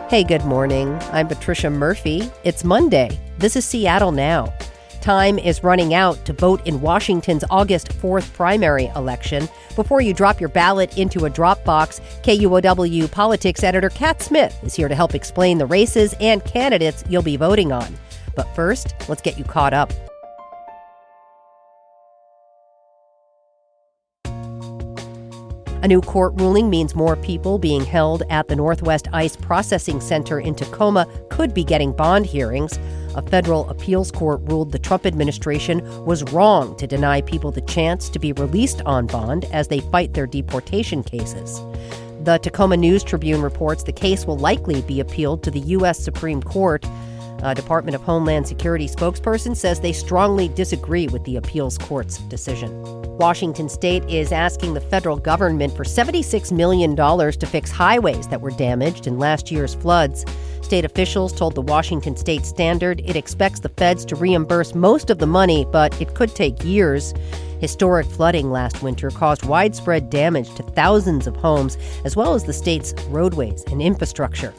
Hey, good morning. I'm Patricia Murphy. It's Monday. This is Seattle Now. Time is running out to vote in Washington's August 4th primary election. Before you drop your ballot into a drop box, KUOW politics editor Kat Smith is here to help explain the races and candidates you'll be voting on. But first, let's get you caught up. A new court ruling means more people being held at the Northwest ICE Processing Center in Tacoma could be getting bond hearings. A federal appeals court ruled the Trump administration was wrong to deny people the chance to be released on bond as they fight their deportation cases. The Tacoma News Tribune reports the case will likely be appealed to the U.S. Supreme Court. A Department of Homeland Security spokesperson says they strongly disagree with the appeals court's decision. Washington State is asking the federal government for $76 million to fix highways that were damaged in last year's floods. State officials told the Washington State Standard it expects the feds to reimburse most of the money, but it could take years. Historic flooding last winter caused widespread damage to thousands of homes, as well as the state's roadways and infrastructure.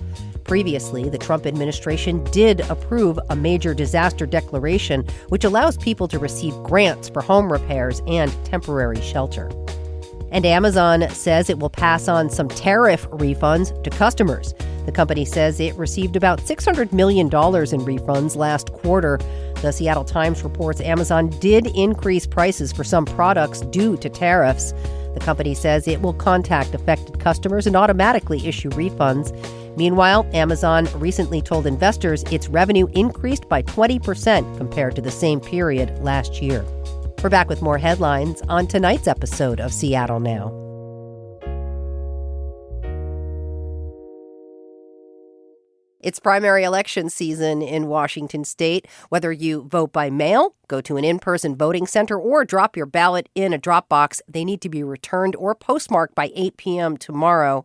Previously, the Trump administration did approve a major disaster declaration, which allows people to receive grants for home repairs and temporary shelter. And Amazon says it will pass on some tariff refunds to customers. The company says it received about $600 million in refunds last quarter. The Seattle Times reports Amazon did increase prices for some products due to tariffs. The company says it will contact affected customers and automatically issue refunds. Meanwhile, Amazon recently told investors its revenue increased by 20% compared to the same period last year. We're back with more headlines on tonight's episode of Seattle Now. It's primary election season in Washington state. Whether you vote by mail, go to an in-person voting center, or drop your ballot in a drop box, they need to be returned or postmarked by 8 p.m. tomorrow.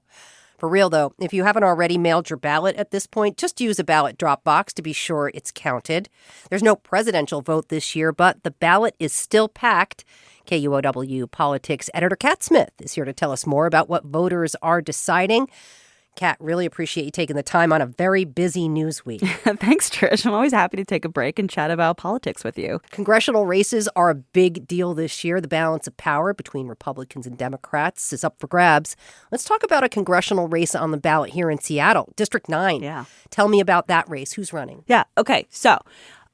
For real, though, if you haven't already mailed your ballot at this point, just use a ballot drop box to be sure it's counted. There's no presidential vote this year, but the ballot is still packed. KUOW politics editor Kat Smith is here to tell us more about what voters are deciding. Kat, really appreciate you taking the time on a very busy news week. Thanks, Trish. I'm always happy to take a break and chat about politics with you. Congressional races are a big deal this year. The balance of power between Republicans and Democrats is up for grabs. Let's talk about a congressional race on the ballot here in Seattle, District 9. Yeah. Tell me about that race. Who's running? Yeah. Okay. So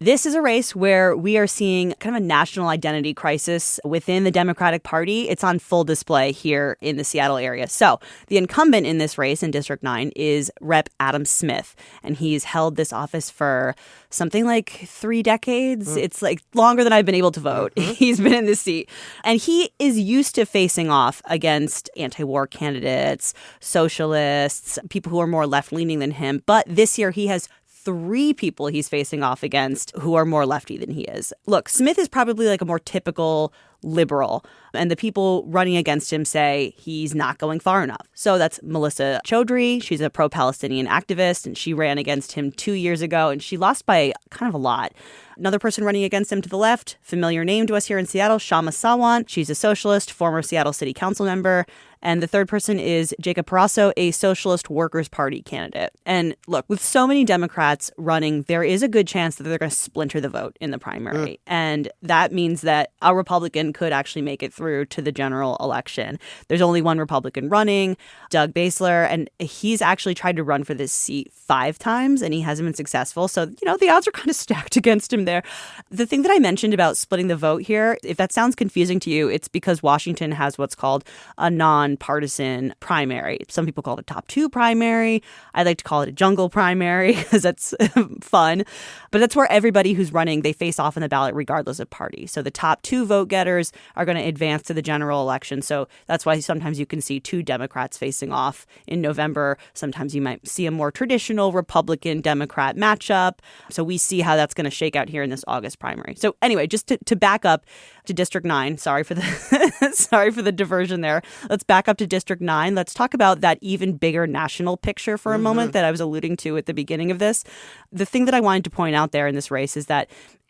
this is a race where we are seeing kind of a national identity crisis within the Democratic Party. It's on full display here in the Seattle area. So the incumbent in this race in District 9 is Rep. Adam Smith, and he's held this office for something like 3 decades. It's like longer than I've been able to vote. He's been in this seat. And he is used to facing off against anti-war candidates, socialists, people who are more left-leaning than him. But this year he has 3 people he's facing off against who are more lefty than he is. Look, Smith is probably like a more typical liberal, and the people running against him say he's not going far enough. So that's Melissa Chaudhry. She's a pro-Palestinian activist, and she ran against him 2 years ago, and she lost by kind of a lot. Another person running against him to the left, familiar name to us here in Seattle, Shama Sawant. She's a socialist, former Seattle City Council member. And the third person is Jacob Parasso, a Socialist Workers' Party candidate. And look, with so many Democrats running, there is a good chance that they're going to splinter the vote in the primary. And that means that a Republican could actually make it through to the general election. There's only one Republican running, Doug Basler, and he's actually tried to run for this seat 5 times, and he hasn't been successful. So, the odds are kind of stacked against him there. The thing that I mentioned about splitting the vote here, if that sounds confusing to you, it's because Washington has what's called a nonpartisan primary. Some people call it a top 2 primary. I like to call it a jungle primary because that's fun. But that's where everybody who's running, they face off in the ballot regardless of party. So the top 2 vote getters are going to advance to the general election. So that's why sometimes you can see 2 Democrats facing off in November. Sometimes you might see a more traditional Republican-Democrat matchup. So we see how that's going to shake out here in this August primary. So anyway, just to back up to District 9, sorry for the diversion there. Let's back up to District 9. Let's talk about that even bigger national picture for a moment that I was alluding to at the beginning of this. The thing that I wanted to point out there in this race is that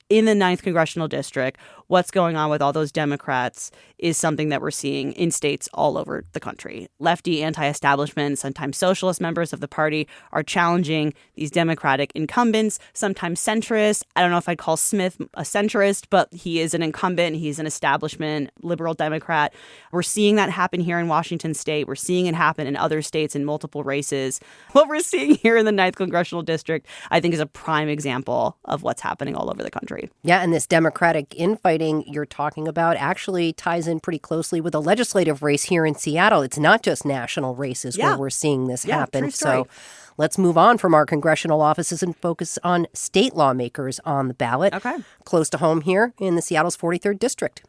in the 9th Congressional District, what's going on with all those Democrats is something that we're seeing in states all over the country. Lefty, anti-establishment, sometimes socialist members of the party are challenging these Democratic incumbents, sometimes centrist. I don't know if I'd call Smith a centrist, but he is an incumbent. He's an establishment liberal Democrat. We're seeing that happen here in Washington state. We're seeing it happen in other states in multiple races. What we're seeing here in the 9th Congressional District, I think, is a prime example of what's happening all over the country. Yeah, and this Democratic infighting you're talking about actually ties in pretty closely with a legislative race here in Seattle. It's not just national races where we're seeing this happen. True story. So let's move on from our congressional offices and focus on state lawmakers on the ballot. Okay. Close to home here in the Seattle's 43rd District.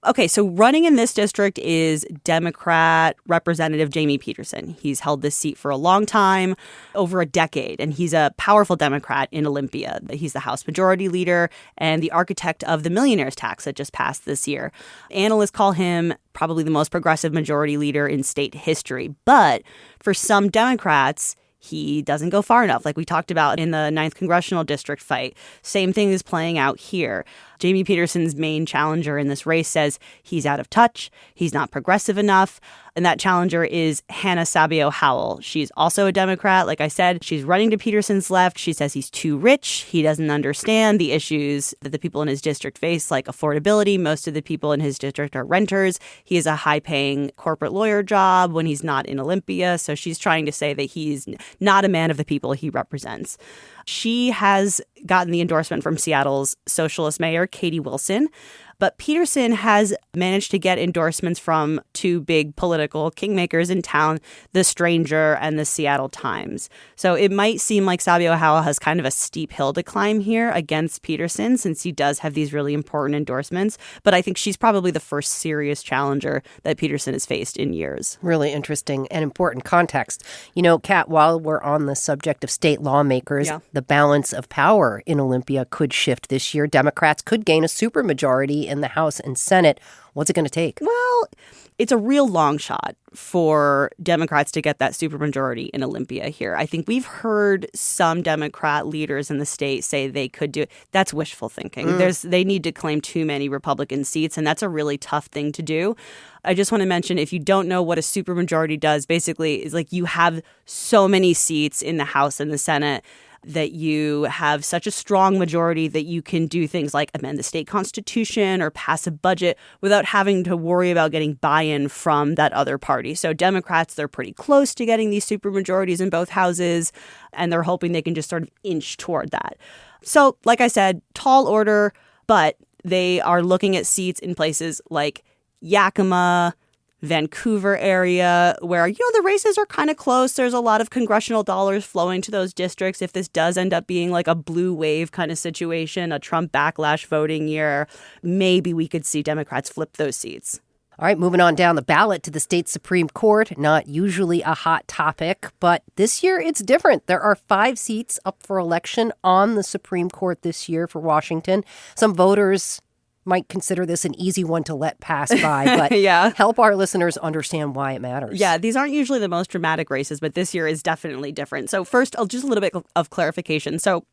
Okay, so running in this district is Democrat Representative Jamie Pedersen. He's held this seat for a long time, over a decade, and he's a powerful Democrat in Olympia. He's the House Majority Leader and the architect of the millionaire's tax that just passed this year. Analysts call him probably the most progressive majority leader in state history. But for some Democrats, he doesn't go far enough, like we talked about in the 9th Congressional District fight. Same thing is playing out here. Jamie Pedersen's main challenger in this race says he's out of touch, he's not progressive enough, and that challenger is Hannah Sabio Howell. She's also a Democrat. Like I said, she's running to Pedersen's left. She says he's too rich. He doesn't understand the issues that the people in his district face, like affordability. Most of the people in his district are renters. He has a high-paying corporate lawyer job when he's not in Olympia. So she's trying to say that he's not a man of the people he represents. She has gotten the endorsement from Seattle's socialist mayor, Katie Wilson. But Peterson has managed to get endorsements from two big political kingmakers in town, The Stranger and the Seattle Times. So it might seem like Sabio Howell has kind of a steep hill to climb here against Peterson, since he does have these really important endorsements. But I think she's probably the first serious challenger that Peterson has faced in years. Really interesting and important context. You know, Kat, while we're on the subject of state lawmakers, the balance of power in Olympia could shift this year. Democrats could gain a supermajority in the House and Senate. What's it going to take? Well, it's a real long shot for Democrats to get that supermajority in Olympia here. I think we've heard some Democrat leaders in the state say they could do it. That's wishful thinking. They need to claim too many Republican seats, and that's a really tough thing to do. I just want to mention, if you don't know what a supermajority does, basically is like you have so many seats in the House and the Senate that you have such a strong majority that you can do things like amend the state constitution or pass a budget without having to worry about getting buy-in from that other party. So Democrats, they're pretty close to getting these supermajorities in both houses, and they're hoping they can just sort of inch toward that. So, like I said, tall order, but they are looking at seats in places like Yakima, Vancouver area, where, you know, the races are kind of close. There's a lot of congressional dollars flowing to those districts. If this does end up being like a blue wave kind of situation, a Trump backlash voting year, maybe we could see Democrats flip those seats. All right, moving on down the ballot to the state Supreme Court. Not usually a hot topic, but this year it's different. There are 5 seats up for election on the Supreme Court this year for Washington. Some voters might consider this an easy one to let pass by, but help our listeners understand why it matters. Yeah, these aren't usually the most dramatic races, but this year is definitely different. So first, just a little bit of clarification. So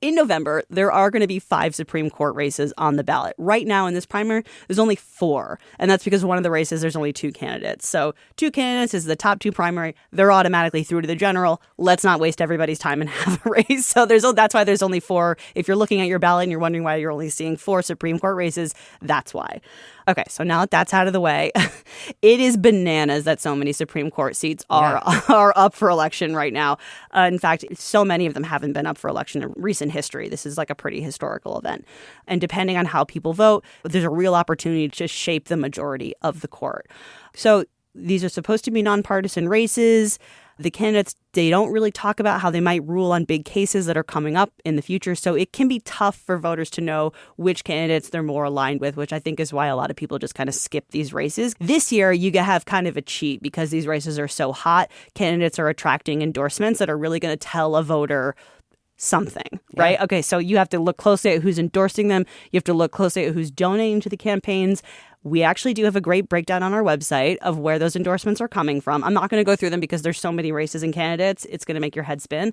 in November, there are going to be 5 Supreme Court races on the ballot. Right now in this primary, there's only 4. And that's because one of the races, there's only 2 candidates. So 2 candidates is the top 2 primary. They're automatically through to the general. Let's not waste everybody's time and have a race. So that's why there's only 4. If you're looking at your ballot and you're wondering why you're only seeing 4 Supreme Court races, that's why. Okay, so now that that's out of the way, it is bananas that so many Supreme Court seats are up for election right now. In fact, so many of them haven't been up for election in recent history. This is like a pretty historical event. And depending on how people vote, there's a real opportunity to shape the majority of the court. So these are supposed to be nonpartisan races. The candidates, they don't really talk about how they might rule on big cases that are coming up in the future. So it can be tough for voters to know which candidates they're more aligned with, which I think is why a lot of people just kind of skip these races. This year, you have kind of a cheat because these races are so hot. Candidates are attracting endorsements that are really going to tell a voter something, right? Yeah. Okay, so you have to look closely at who's endorsing them. You have to look closely at who's donating to the campaigns. We actually do have a great breakdown on our website of where those endorsements are coming from. I'm not going to go through them because there's so many races and candidates. It's going to make your head spin.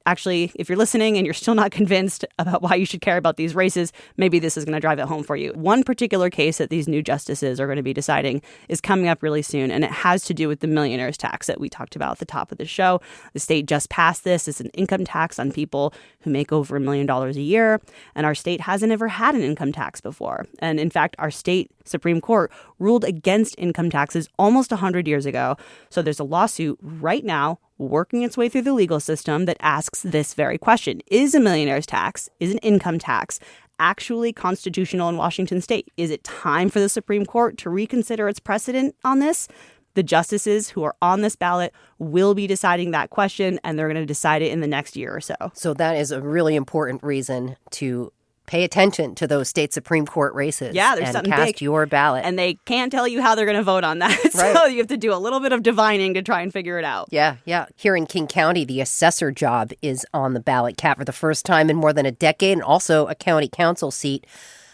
actually, if you're listening and you're still not convinced about why you should care about these races, maybe this is going to drive it home for you. One particular case that these new justices are going to be deciding is coming up really soon, and it has to do with the millionaire's tax that we talked about at the top of the show. The state just passed this. It's an income tax on people who make over $1 million a year, and our state hasn't ever had an income tax before. And in fact, our state Supreme Court ruled against income taxes almost 100 years ago. So there's a lawsuit right now working its way through the legal system that asks this very question. Is a millionaire's tax, is an income tax, actually constitutional in Washington state? Is it time for the Supreme Court to reconsider its precedent on this? The justices who are on this ballot will be deciding that question, and they're going to decide it in the next year or so. So that is a really important reason to pay attention to those state Supreme Court races. Yeah, there's something big. And cast your ballot. And they can't tell you how they're going to vote on that. Right. So you have to do a little bit of divining to try and figure it out. Yeah. Here in King County, the assessor job is on the ballot, Kat, for the first time in more than a decade, and also a county council seat.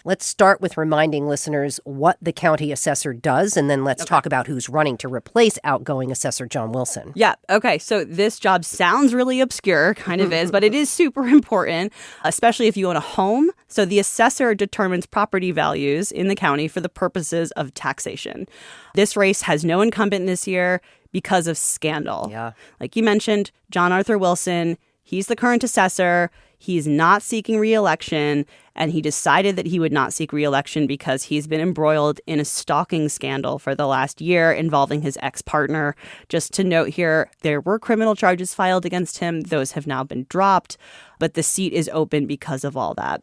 Let's start with reminding listeners what the county assessor does, and then let's talk about who's running to replace outgoing assessor John Wilson. Yeah. Okay. So this job sounds really obscure, kind of is, but it is super important, especially if you own a home. So the assessor determines property values in the county for the purposes of taxation. This race has no incumbent this year because of scandal. Yeah. Like you mentioned, John Arthur Wilson, he's the current assessor. He's not seeking re-election, and he decided that he would not seek re-election because he's been embroiled in a stalking scandal for the last year involving his ex-partner. Just to note here, there were criminal charges filed against him. Those have now been dropped, but the seat is open because of all that.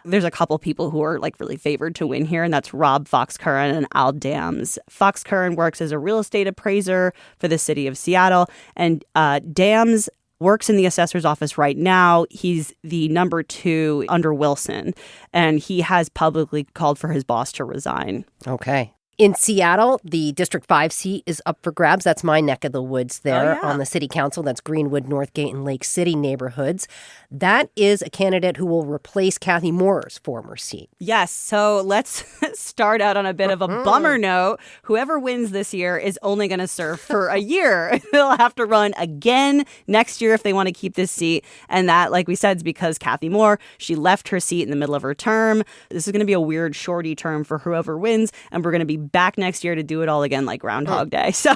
There's a couple people who are really favored to win here, and that's Rob Fox-Curran and Al Dams. Fox-Curran works as a real estate appraiser for the city of Seattle, and Dams works in the assessor's office right now. He's the number 2 under Wilson, and he has publicly called for his boss to resign. Okay. In Seattle, the District 5 seat is up for grabs. That's my neck of the woods there on the city council. That's Greenwood, Northgate, and Lake City neighborhoods. That is a candidate who will replace Kathy Moore's former seat. Yes. So let's start out on a bit of a bummer note. Whoever wins this year is only going to serve for a year. They'll have to run again next year if they want to keep this seat. And that, like we said, is because Kathy Moore, she left her seat in the middle of her term. This is going to be a weird shorty term for whoever wins. And we're going to be back next year to do it all again like Groundhog Day. So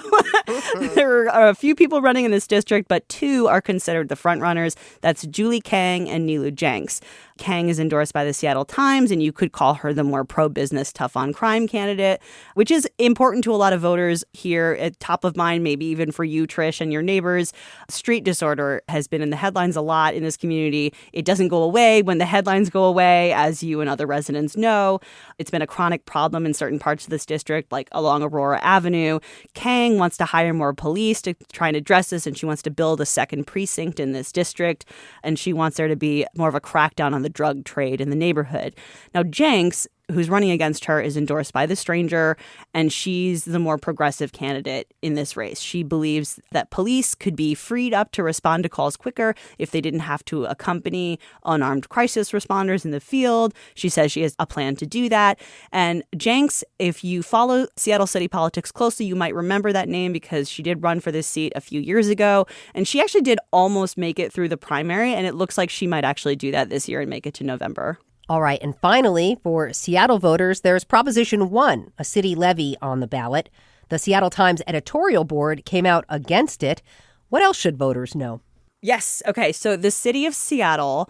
there are a few people running in this district, but 2 are considered the front runners. That's Julie Kang and Nilu Jenks. Kang is endorsed by the Seattle Times, and you could call her the more pro-business, tough-on-crime candidate, which is important to a lot of voters here. At top of mind, maybe even for you, Trish, and your neighbors. Street disorder has been in the headlines a lot in this community. It doesn't go away when the headlines go away, as you and other residents know. It's been a chronic problem in certain parts of this district, like along Aurora Avenue. Kang wants to hire more police to try and address this, and she wants to build a second precinct in this district, and she wants there to be more of a crackdown on the drug trade in the neighborhood. Now, Jenks, who's running against her, is endorsed by the stranger, and she's the more progressive candidate in this race. She believes that police could be freed up to respond to calls quicker if they didn't have to accompany unarmed crisis responders in the field. She says she has a plan to do that. And Jenks, if you follow Seattle city politics closely, you might remember that name because she did run for this seat a few years ago, and she actually did almost make it through the primary, and it looks like she might actually do that this year and make it to November. All right, and finally, for Seattle voters, there's Proposition 1, a city levy on the ballot. The Seattle Times editorial board came out against it. What else should voters know? Yes. Okay, so the city of Seattle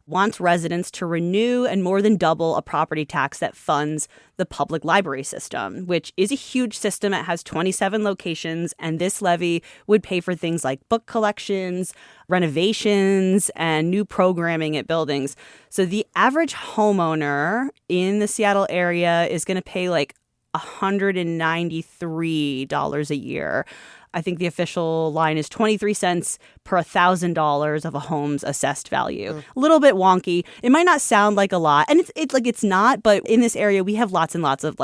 wants residents to renew and more than double a property tax that funds the public library system, which is a huge system. It has 27 locations, and this levy would pay for things like book collections, renovations, and new programming at buildings. So the average homeowner in the Seattle area is going to pay like $193 a year. I think the official line is 23 cents per $1,000 of a home's assessed value. A little bit wonky. It might not sound like a lot, and it's not, but in this area we have lots and lots of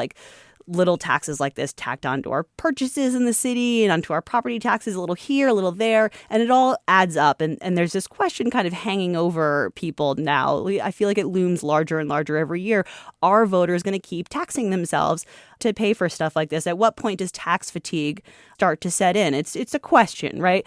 little taxes like this tacked onto our purchases in the city and onto our property taxes, a little here, a little there, and it all adds up. And there's this question kind of hanging over people now. I feel like it looms larger and larger every year. Are voters going to keep taxing themselves to pay for stuff like this? At what point does tax fatigue start to set in? It's a question, right?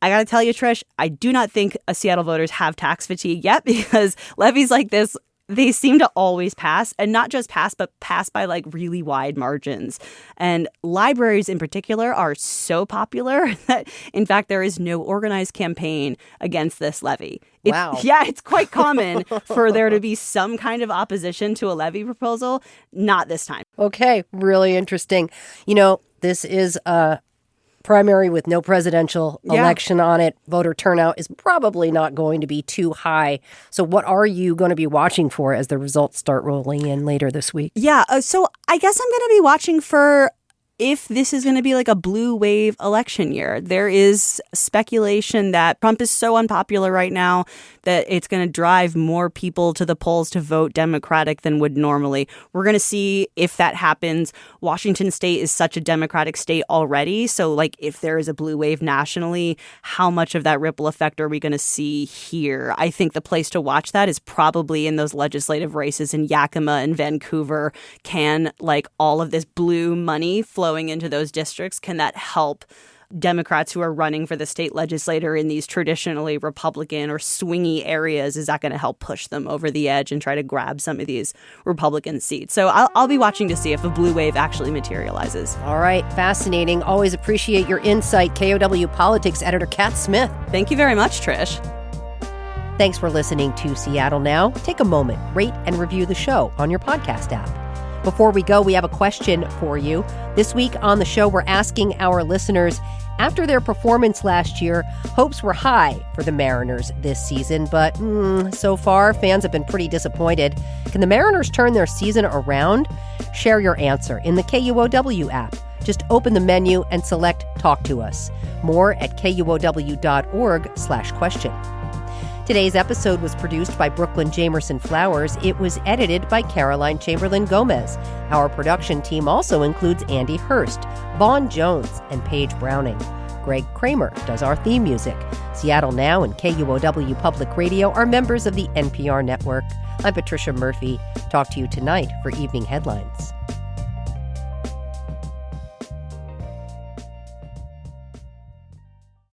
I got to tell you, Trish, I do not think Seattle voters have tax fatigue yet, because levies like this, they seem to always pass, and not just pass, but pass by like really wide margins. And libraries in particular are so popular that, in fact, there is no organized campaign against this levy. Wow. Yeah, it's quite common for there to be some kind of opposition to a levy proposal. Not this time. Okay, really interesting. You know, this is a primary with no presidential election on it. Voter turnout is probably not going to be too high. So what are you going to be watching for as the results start rolling in later this week? Yeah, so I guess I'm going to be watching for if this is going to be like a blue wave election year. There is speculation that Trump is so unpopular right now that it's going to drive more people to the polls to vote Democratic than would normally. We're going to see if that happens. Washington state is such a Democratic state already. So like if there is a blue wave nationally, how much of that ripple effect are we going to see here? I think the place to watch that is probably in those legislative races in Yakima and Vancouver. Can like all of this blue money flowing into those districts, can that help Democrats who are running for the state legislature in these traditionally Republican or swingy areas? Is that going to help push them over the edge and try to grab some of these Republican seats? So I'll be watching to see if a blue wave actually materializes. All right. Fascinating. Always appreciate your insight. KUOW Politics editor Kat Smith. Thank you very much, Trish. Thanks for listening to Seattle Now. Take a moment, rate and review the show on your podcast app. Before we go, we have a question for you. This week on the show, we're asking our listeners, after their performance last year, hopes were high for the Mariners this season, but so far, fans have been pretty disappointed. Can the Mariners turn their season around? Share your answer in the KUOW app. Just open the menu and select Talk to Us. More at KUOW.org/question. Today's episode was produced by Brooklyn Jamerson Flowers. It was edited by Caroline Chamberlain Gomez. Our production team also includes Andy Hurst, Vaughn Jones, and Paige Browning. Greg Kramer does our theme music. Seattle Now and KUOW Public Radio are members of the NPR network. I'm Patricia Murphy. Talk to you tonight for Evening Headlines.